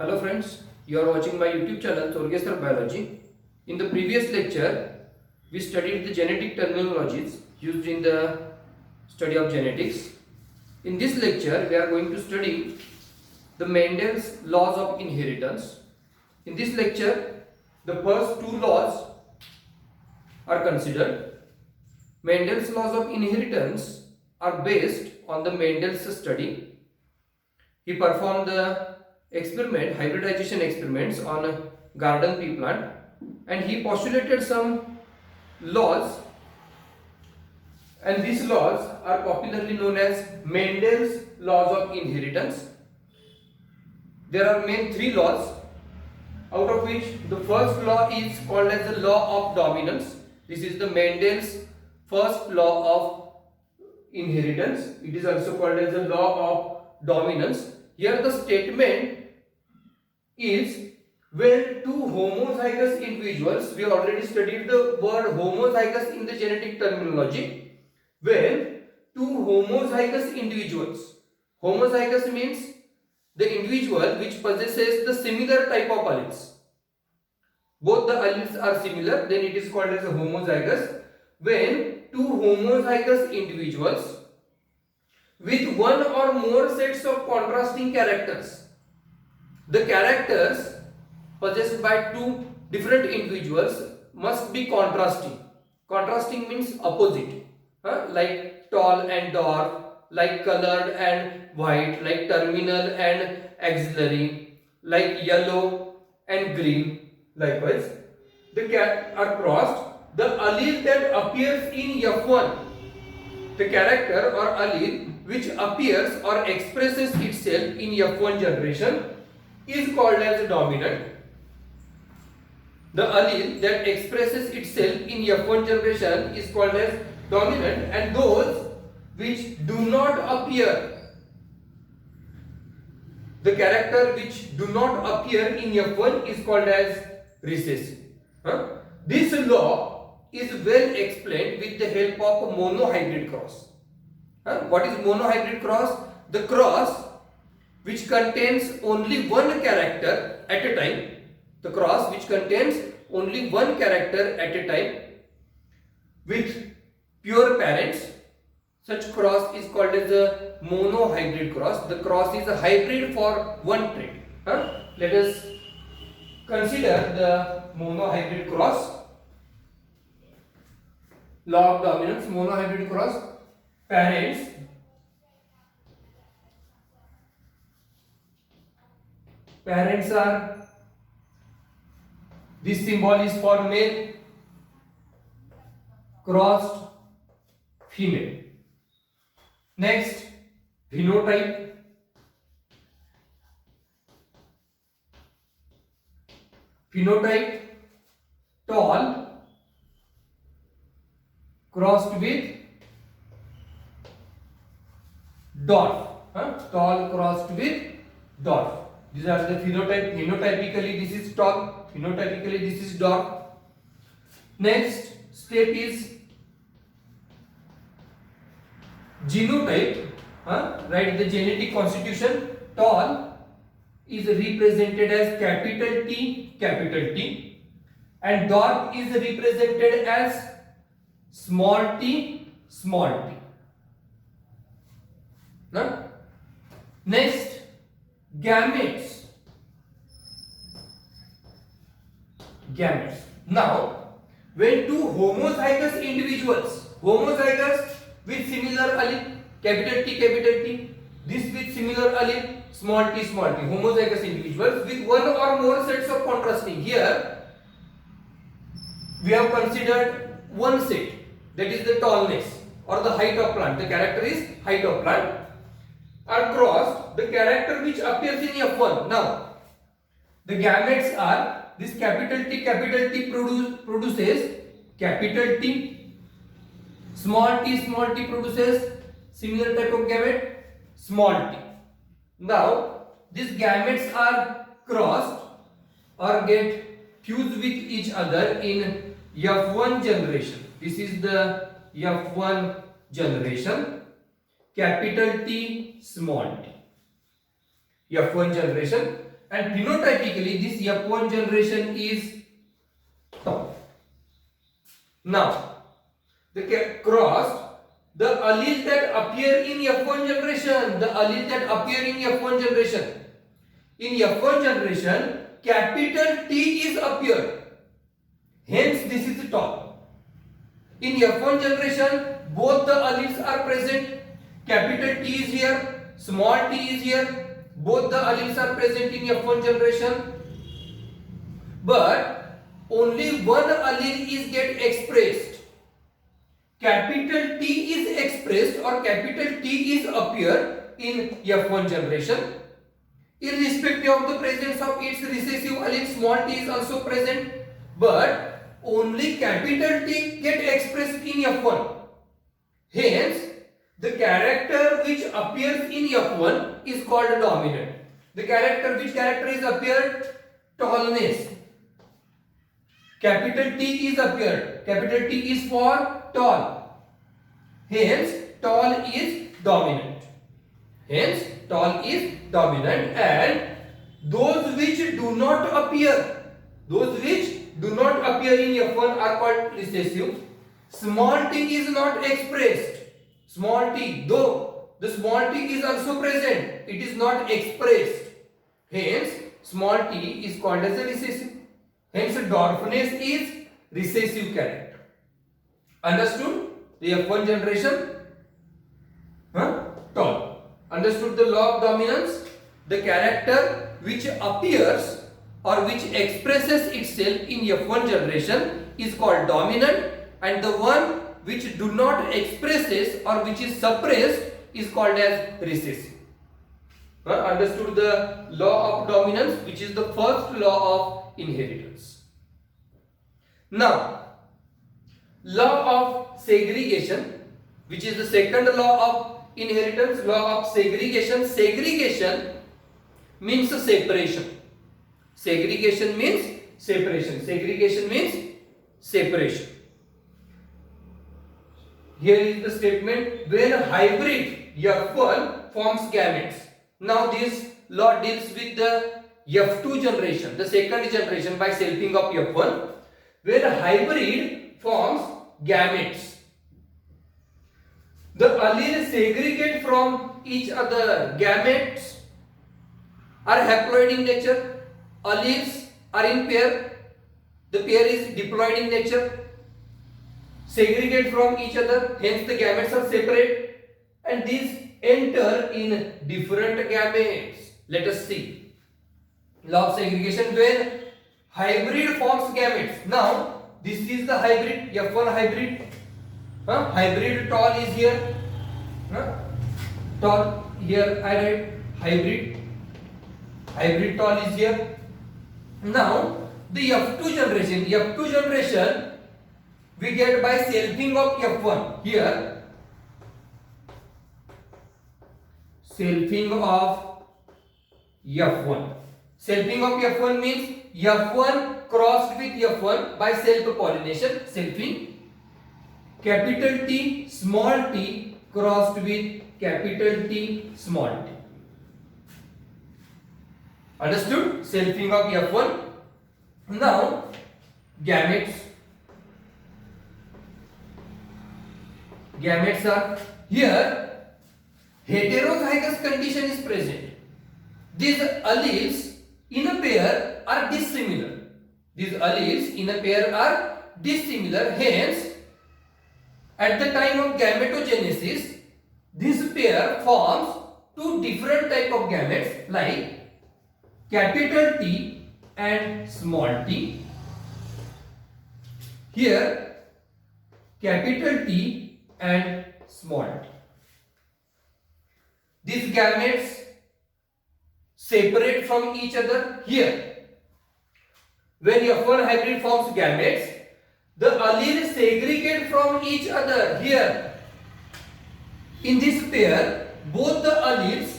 Hello friends, you are watching my YouTube channel Sorgesar Biology. In the previous lecture, we studied the genetic terminologies used in the study of genetics. In this lecture, we are going to study the Mendel's laws of inheritance. In this lecture, the first two laws are considered. Mendel's laws of inheritance are based on the Mendel's study. He performed the hybridization experiments on a garden pea plant, and he postulated some laws, and these laws are popularly known as Mendel's laws of inheritance. There are main three laws, out of which the first law is called as the law of dominance. This is the Mendel's first law of inheritance. It is also called as the law of dominance. Here the statement is, when two homozygous individuals, we already studied the word homozygous in the genetic terminology, when two homozygous individuals, homozygous means the individual which possesses the similar type of alleles, both the alleles are similar, then it is called as a homozygous. When two homozygous individuals with one or more sets of contrasting characters, the characters possessed by two different individuals must be contrasting. Contrasting means opposite, like tall and dwarf, like colored and white, like terminal and axillary, like yellow and green. Likewise, the cat are crossed. The allele that appears in F1, the character or allele which appears or expresses itself in F1 generation, is called as dominant. The allele that expresses itself in F1 generation is called as dominant, and those which do not appear, the character which do not appear in F1 is called as recessive. This law is well explained with the help of monohybrid cross. What is monohybrid cross? The cross which contains only one character at a time, the cross which contains only one character at a time with pure parents, such cross is called as a monohybrid cross. The cross is a hybrid for one trait. Let us consider the monohybrid cross. Law of dominance, monohybrid cross. Parents are, this symbol is for male, crossed female. Next, phenotype. Phenotype, tall crossed with dwarf. Tall crossed with dwarf. These are the phenotype. Phenotypically this is tall, phenotypically this is dwarf. Next step is genotype. Write the genetic constitution. Tall is represented as capital T, and dwarf is represented as small t. Next, gametes. Now, when two homozygous individuals, homozygous with similar allele, capital T, this with similar allele, small t, homozygous individuals with one or more sets of contrasting. Here, we have considered one set, that is the tallness or the height of plant. The character is height of plant. Are crossed, the character which appears in F1. Now, the gametes are, this capital T produces capital T, small t produces similar type of gamete, small t. Now, these gametes are crossed or get fused with each other in F1 generation. This is the F1 generation. Capital T, small t. F1 generation. and phenotypically this F1 generation is tall. Now, the crossed, the allele that appear in F1 generation, in F1 generation, capital T is appeared. Hence, this is tall. In F1 generation, both the alleles are present. Capital T is here, small t is here. Both the alleles are present in F1 generation. But only one allele is get expressed. Capital T is expressed or capital T is appeared in F1 generation. Irrespective of the presence of its recessive allele, small t is also present. But only capital T get expressed in F1. Hence, the character which appears in F1 is called dominant. Which character is appeared? Tallness. Capital T is appeared. Capital T is for tall. Hence, tall is dominant. And those which do not appear in F1 are called recessive. Small t is not expressed. Small t, though the small t is also present, it is not expressed. Hence, small t is called as a recessive. Hence, dwarfness is recessive character. Understood? The F1 generation? Tall. Understood the law of dominance? The character which appears or which expresses itself in F1 generation is called dominant, and the one which do not expresses or which is suppressed is called as recessive. Understood the law of dominance, which is the first law of inheritance. Now, law of segregation, which is the second law of inheritance, law of segregation. Segregation means separation. Segregation means separation. Here is the statement: when hybrid F1 forms gametes. Now this law deals with the F2 generation, the second generation, by selfing of F1. When hybrid forms gametes, the alleles segregate from each other. Gametes are haploid in nature. Alleles are in pair. The pair is diploid in nature. Segregate from each other, hence the gametes are separate, and these enter in different gametes. Let us see. Law of segregation: when hybrid forms gametes. Now, this is the hybrid, F1 hybrid. Hybrid tall is here. Tall here I write hybrid. Hybrid tall is here. Now, the F2 generation we get by selfing of F1. Here, selfing of F1. Selfing of F1 means F1 crossed with F1 by self-pollination, selfing. Capital T, small t crossed with capital T, small t. Understood? Selfing of F1. Now, gametes. Gametes are here. Heterozygous condition is present. These alleles in a pair are dissimilar. Hence, at the time of gametogenesis, this pair forms two different type of gametes like capital T and small t. Here, capital T and small t. These gametes separate from each other. Here, when F1 hybrid forms gametes, the alleles segregate from each other. Here, in this pair, both the alleles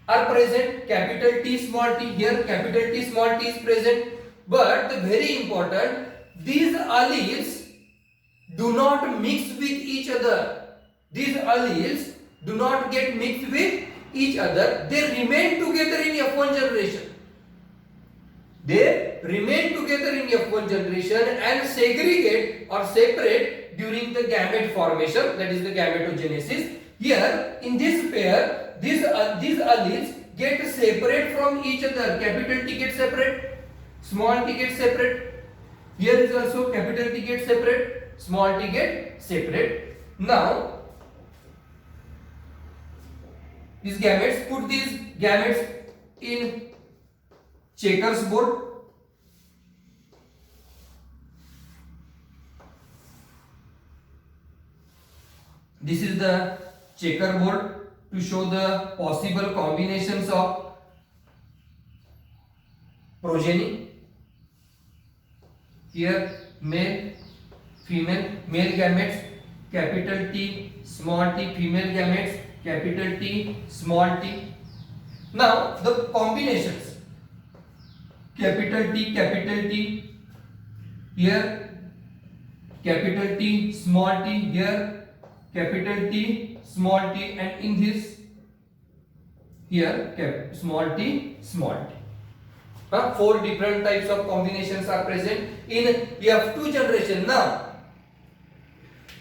are present. Capital T, small t. Here, capital T, small t is present. But the very important, these alleles do not mix with each other. These alleles do not get mixed with each other. They remain together in F1 generation. They remain together in F1 generation and segregate or separate during the gamete formation, that is the gametogenesis. Here in this pair, these alleles get separate from each other. Capital T gets separate, small t gets separate. Here is also capital T gets separate, small t gets separate. Now these gametes, put these gametes in checkers board. This is the checkerboard to show the possible combinations of progeny. Here male, female, male gametes, capital T, small t, female gametes, capital T, small t. Now the combinations, capital T, here capital T, small t, here capital T, small t, and in this here small t, small t. Four different types of combinations are present in F2 generation. Now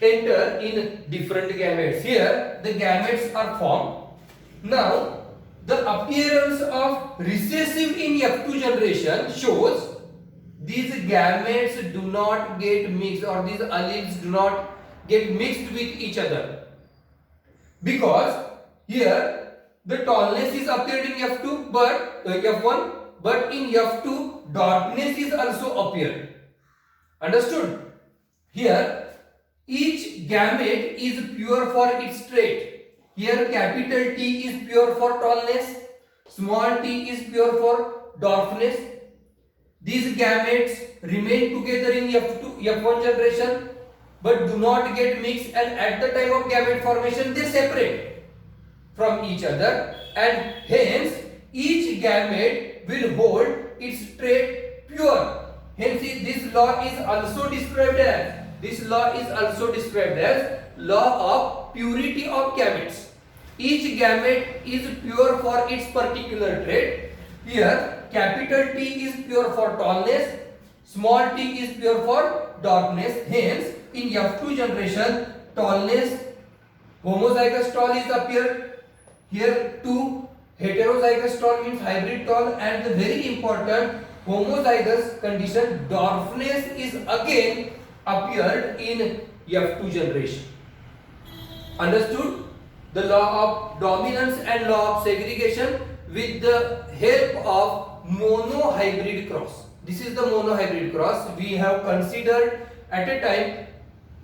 enter in different gametes. Here the gametes are formed. Now the appearance of recessive in F2 generation shows these gametes do not get mixed, or these alleles do not get mixed with each other, because here the tallness is appeared in F2 but F1, but in F2 darkness is also appeared. Understood? Here each gamete is pure for its trait. Here capital T is pure for tallness, small t is pure for dwarfness. These gametes remain together in F1 generation but do not get mixed, and at the time of gamete formation they separate from each other, and hence each gamete will hold its trait pure. Hence this law is also described as law of purity of gametes. Each gamete is pure for its particular trait. Here capital T is pure for tallness, small t is pure for darkness. Hence in F2 generation tallness, homozygous tall is appeared. Here 2 heterozygous tall means hybrid tall, and the very important homozygous condition dwarfness is again appeared in F2 generation. Understood? The law of dominance and law of segregation with the help of monohybrid cross. This is the monohybrid cross. We have considered at a time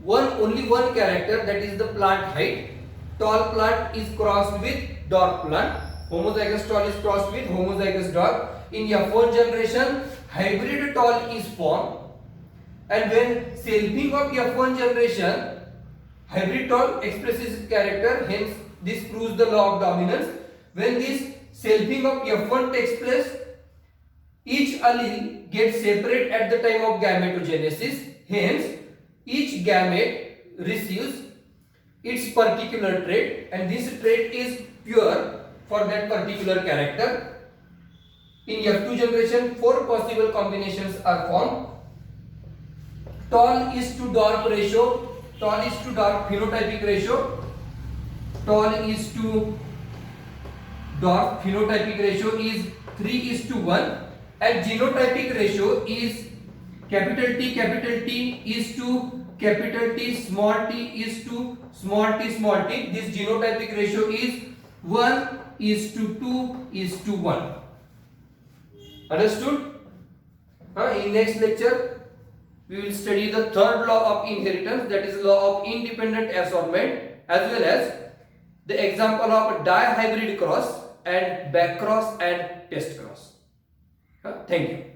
only one character, that is the plant height. Tall plant is crossed with dwarf plant. Homozygous tall is crossed with homozygous dwarf. In F1 generation, hybrid tall is formed, and when selfing of F1 generation, hybrid tall expresses character. Hence, this proves the law of dominance. When this selfing of F1 takes place, each allele gets separate at the time of gametogenesis. Hence, each gamete receives its particular trait, and this trait is pure for that particular character. In F2 generation, 4 possible combinations are formed. Tall is to dwarf ratio, tall is to dwarf phenotypic ratio, tall is to dwarf phenotypic ratio is 3:1, and genotypic ratio is capital T is to capital T, small t is to small t. This genotypic ratio is 1:2:1. Understood? In next lecture, we will study the third law of inheritance, that is law of independent assortment, as well as the example of dihybrid cross and back cross and test cross. Thank you.